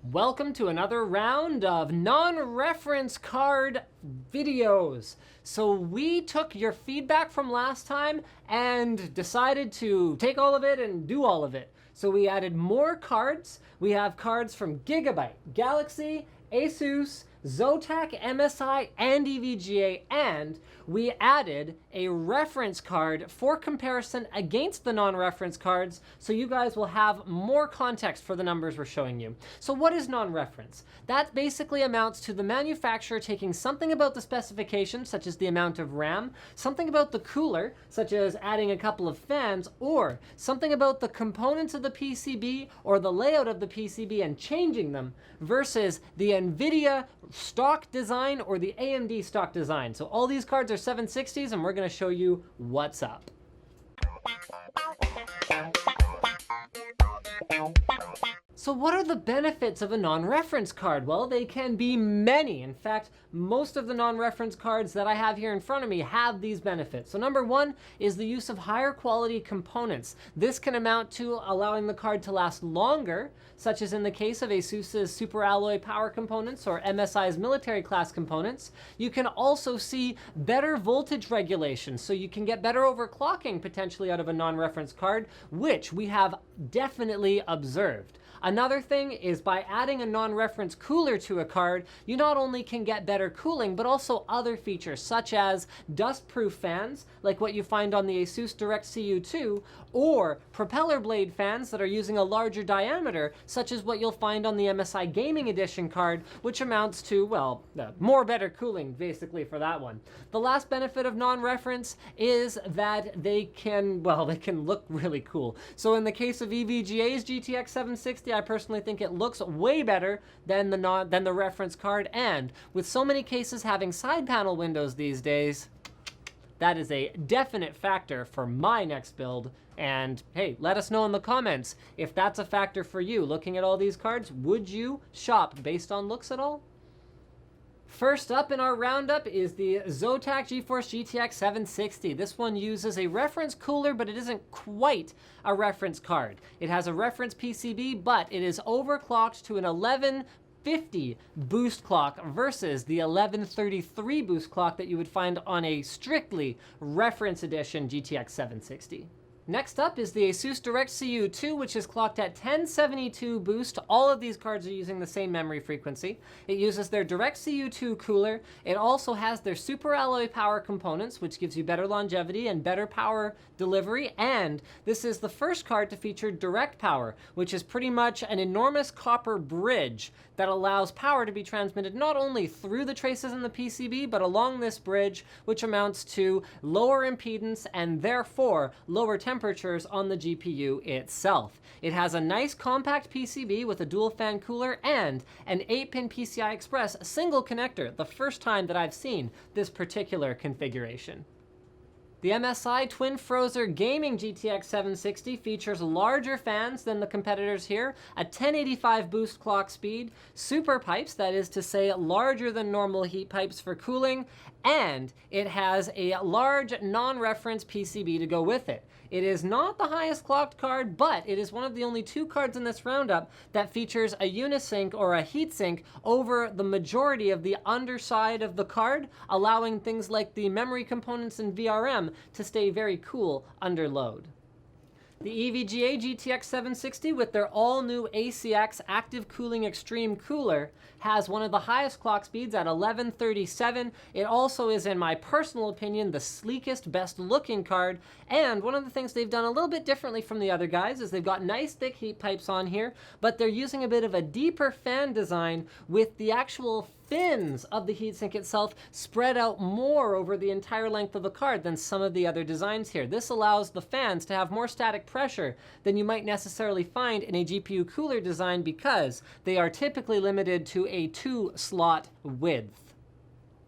Welcome to another round of non-reference card videos. So we took your feedback from last time and decided to take all of it and do all of it. So we added more cards. We have cards from Gigabyte, Galaxy, Asus, Zotac, MSI, and EVGA, and we added a reference card for comparison against the non-reference cards, so you guys will have more context for the numbers we're showing you. So what is non-reference? That basically amounts to the manufacturer taking something about the specification, such as the amount of RAM, something about the cooler, such as adding a couple of fans, or something about the components of the PCB or the layout of the PCB and changing them, versus the NVIDIA stock design or the AMD stock design. So all these cards are 760s and we're going to show you what's up. So what are the benefits of a non-reference card? Well, they can be many. In fact, most of the non-reference cards that I have here in front of me have these benefits. So number one is the use of higher quality components. This can amount to allowing the card to last longer, such as in the case of Asus's super alloy power components or MSI's military class components. You can also see better voltage regulation, so you can get better overclocking potentially out of a non-reference card, which we have definitely observed. Another thing is by adding a non-reference cooler to a card, you not only can get better cooling, but also other features such as dust-proof fans, like what you find on the Asus Direct CU2, or propeller blade fans that are using a larger diameter, such as what you'll find on the MSI Gaming Edition card, which amounts to, well, more better cooling, basically, for that one. The last benefit of non-reference is that they can look really cool. So in the case of EVGA's GTX 760, I personally think it looks way better than the reference card, and with so many cases having side panel windows these days, that is a definite factor for my next build. And hey, let us know in the comments if that's a factor for you. Looking at all these cards, would you shop based on looks at all? First up in our roundup is the Zotac Geforce Gtx 760. This one uses a reference cooler, but it isn't quite a reference card. It has a reference PCB, but it is overclocked to an 1150 boost clock versus the 1133 boost clock that you would find on a strictly reference edition GTX 760. Next up is the Asus Direct CU2, which is clocked at 1072 boost. All of these cards are using the same memory frequency. It uses their Direct CU2 cooler. It also has their super alloy power components, which gives you better longevity and better power delivery. And this is the first card to feature direct power, which is pretty much an enormous copper bridge that allows power to be transmitted not only through the traces in the PCB, but along this bridge, which amounts to lower impedance and therefore lower temperatures on the GPU itself. It has a nice compact PCB with a dual fan cooler and an 8-pin PCI Express single connector, the first time that I've seen this particular configuration. The MSI Twin Frozer Gaming GTX 760 features larger fans than the competitors here, a 1085 boost clock speed, super pipes, that is to say larger than normal heat pipes for cooling, and it has a large non-reference PCB to go with it. It is not the highest clocked card, but it is one of the only two cards in this roundup that features a unisync or a heatsink over the majority of the underside of the card, allowing things like the memory components and VRM to stay very cool under load. The EVGA GTX 760 with their all-new ACX Active Cooling Extreme Cooler has one of the highest clock speeds at 1137. It also is, in my personal opinion, the sleekest, best-looking card. And one of the things they've done a little bit differently from the other guys is they've got nice thick heat pipes on here, but they're using a bit of a deeper fan design with the actual fins of the heatsink itself spread out more over the entire length of the card than some of the other designs here. This allows the fans to have more static pressure than you might necessarily find in a GPU cooler design because they are typically limited to a 2-slot width.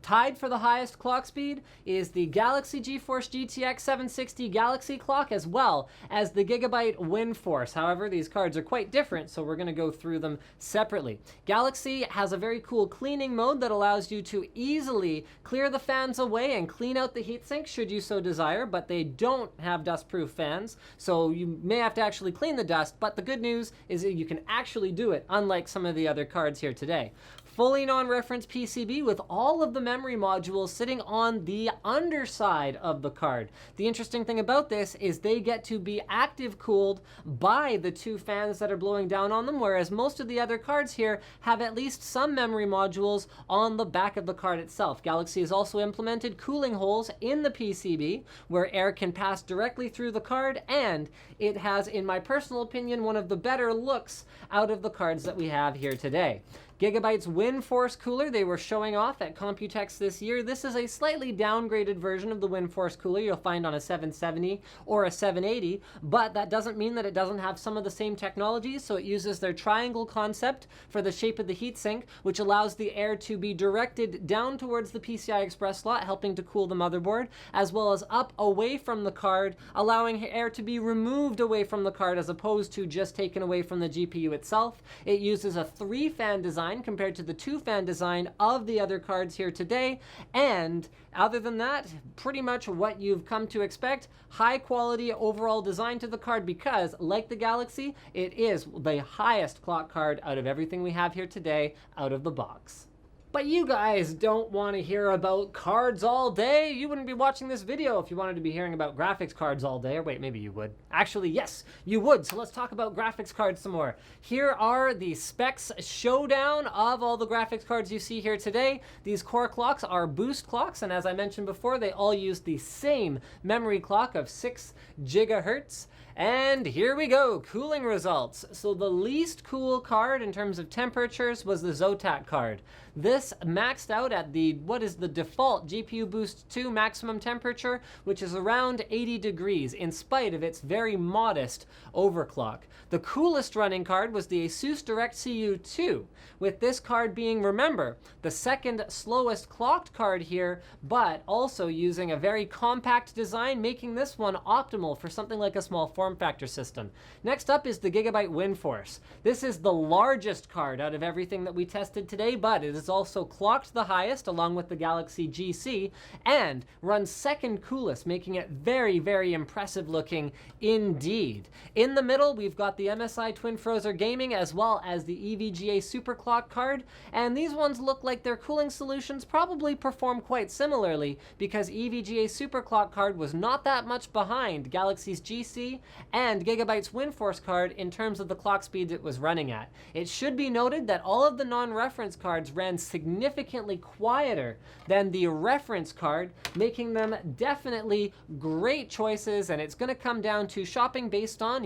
Tied for the highest clock speed is the Galaxy Geforce GTX 760 Galaxy clock, as well as the Gigabyte WindForce. However, these cards are quite different, so we're going to go through them separately. Galaxy has a very cool cleaning mode that allows you to easily clear the fans away and clean out the heatsink should you so desire, but they don't have dust-proof fans, so you may have to actually clean the dust, but the good news is that you can actually do it, unlike some of the other cards here today. Fully non-reference PCB with all of the memory modules sitting on the underside of the card. The interesting thing about this is they get to be active cooled by the two fans that are blowing down on them, whereas most of the other cards here have at least some memory modules on the back of the card itself. Galaxy has also implemented cooling holes in the PCB where air can pass directly through the card, and it has, in my personal opinion, one of the better looks out of the cards that we have here today. Gigabyte's WindForce cooler they were showing off at Computex this year. This is a slightly downgraded version of the WindForce cooler you'll find on a 770 or a 780, but that doesn't mean that it doesn't have some of the same technologies. So it uses their triangle concept for the shape of the heatsink, which allows the air to be directed down towards the PCI Express slot, helping to cool the motherboard, as well as up away from the card, allowing air to be removed away from the card as opposed to just taken away from the GPU itself. It uses a 3-fan design compared to the 2-fan design of the other cards here today, and other than that, pretty much what you've come to expect. High quality overall design to the card because, like the Galaxy, it is the highest clock card out of everything we have here today out of the box. But you guys don't want to hear about cards all day. You wouldn't be watching this video if you wanted to be hearing about graphics cards all day. Or wait, maybe you would. Actually, yes, you would. So let's talk about graphics cards some more. Here are the specs showdown of all the graphics cards you see here today. These core clocks are boost clocks, and as I mentioned before, they all use the same memory clock of 6 gigahertz. And here we go, cooling results. So the least cool card in terms of temperatures was the Zotac card. This maxed out at what is the default GPU Boost 2 maximum temperature, which is around 80 degrees, in spite of its very modest overclock. The coolest running card was the Asus DirectCU 2, with this card being, remember, the second slowest clocked card here, but also using a very compact design, making this one optimal for something like a small form factor system. Next up is the Gigabyte WindForce. This is the largest card out of everything that we tested today, but it is also clocked the highest along with the Galaxy GC and runs second coolest, making it very, very impressive looking indeed. In the middle, we've got the MSI Twin Frozer Gaming as well as the EVGA Superclock card, and these ones look like their cooling solutions probably perform quite similarly because EVGA Superclock card was not that much behind Galaxy's GC and Gigabyte's WindForce card in terms of the clock speeds it was running at. It should be noted that all of the non-reference cards ran significantly quieter than the reference card, making them definitely great choices, and it's going to come down to shopping based on,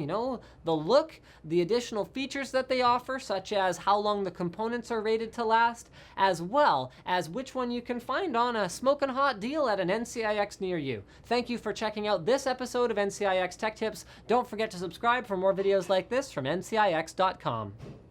the look, the additional features that they offer, such as how long the components are rated to last, as well as which one you can find on a smoking hot deal at an NCIX near you. Thank you for checking out this episode of NCIX Tech Tips. Don't forget to subscribe for more videos like this from ncix.com.